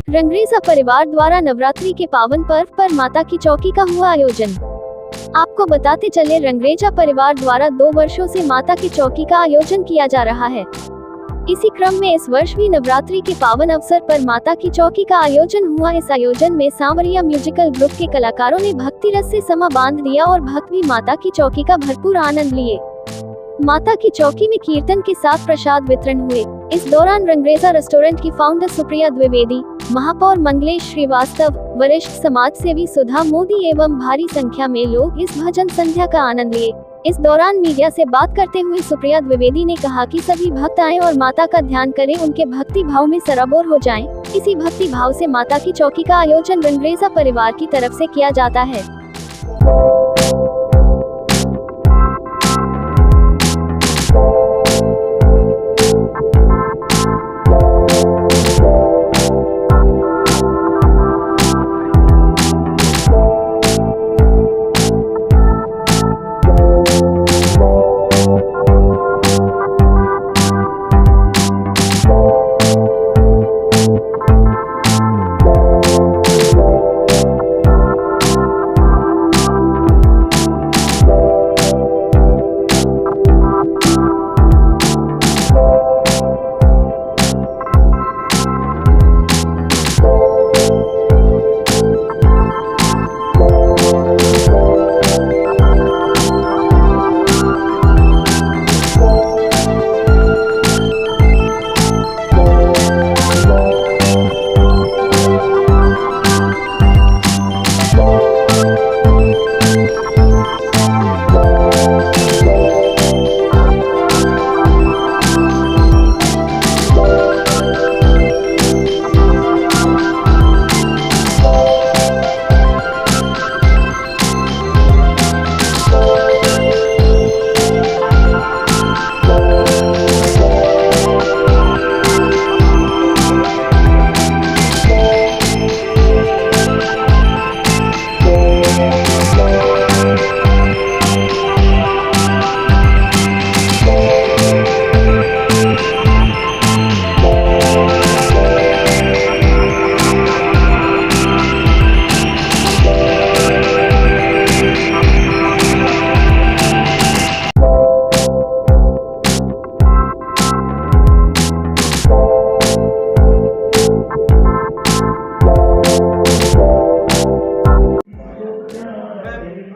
रंगरेजा परिवार द्वारा नवरात्रि के पावन पर्व पर माता की चौकी का हुआ आयोजन। आपको बताते चले, रंगरेजा परिवार द्वारा 2 वर्षों से माता की चौकी का आयोजन किया जा रहा है। इसी क्रम में इस वर्ष भी नवरात्रि के पावन अवसर पर माता की चौकी का आयोजन हुआ। इस आयोजन में सांवरिया म्यूजिकल ग्रुप के कलाकारों ने भक्ति रस से समा बांध दिया और भक्त भी माता की चौकी का भरपूर आनंद लिए। माता की चौकी में कीर्तन के साथ प्रसाद वितरण हुए। इस दौरान रंगरेजा रेस्टोरेंट की फाउंडर सुप्रिया द्विवेदी, महापौर मंगलेश श्रीवास्तव, वरिष्ठ समाज सेवी सुधा मोदी एवं भारी संख्या में लोग इस भजन संध्या का आनंद लिए। इस दौरान मीडिया से बात करते हुए सुप्रिया द्विवेदी ने कहा कि सभी भक्त आएं और माता का ध्यान करें, उनके भक्ति भाव में सराबोर हो जाएं। इसी भक्ति भाव से माता की चौकी का आयोजन रंगरेजा परिवार की तरफ से किया जाता है।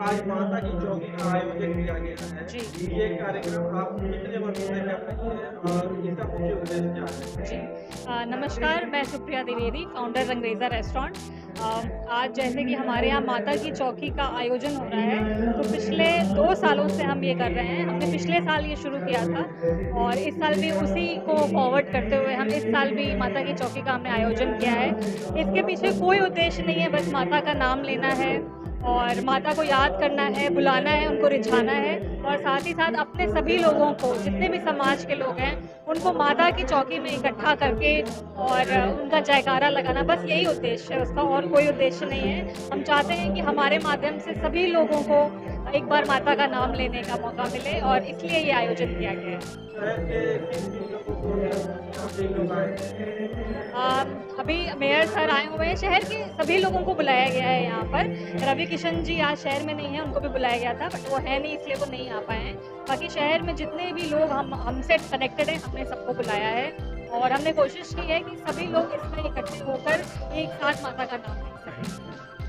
आज माता की चौकी का आयोजन किया गया है जी। ये कार्यक्रम आप कितने वर्षों से कर रही हैं और इसका मुख्य उद्देश्य क्या है जी? नमस्कार, मैं सुप्रिया द्विवेदी, फाउंडर रंगरेजा रेस्टोरेंट। आज जैसे कि हमारे यहाँ माता की चौकी का आयोजन हो रहा है, तो पिछले 2 सालों से हम ये कर रहे हैं। हमने पिछले साल ये शुरू किया था और इस साल भी उसी को फॉरवर्ड करते हुए हम इस साल भी माता की चौकी का हमने आयोजन किया है। इसके पीछे कोई उद्देश्य नहीं है, बस माता का नाम लेना है और माता को याद करना है, बुलाना है, उनको रिझाना है और साथ ही साथ अपने सभी लोगों को, जितने भी समाज के लोग हैं, उनको माता की चौकी में इकट्ठा करके और उनका जयकारा लगाना, बस यही उद्देश्य है उसका, और कोई उद्देश्य नहीं है। हम चाहते हैं कि हमारे माध्यम से सभी लोगों को एक बार माता का नाम लेने का मौका मिले और इसलिए ये आयोजन किया गया है। अभी मेयर सर आए हुए हैं, शहर के सभी लोगों को बुलाया गया है यहाँ पर। रवि किशन जी आज शहर में नहीं है, उनको भी बुलाया गया था, बट वो है नहीं इसलिए वो नहीं आ पाए हैं। बाकी शहर में जितने भी लोग हमसे कनेक्टेड हैं, हमने सबको बुलाया है और हमने कोशिश की है कि सभी लोग इसमें इकट्ठे होकर एक साथ माता का नाम ले सकें।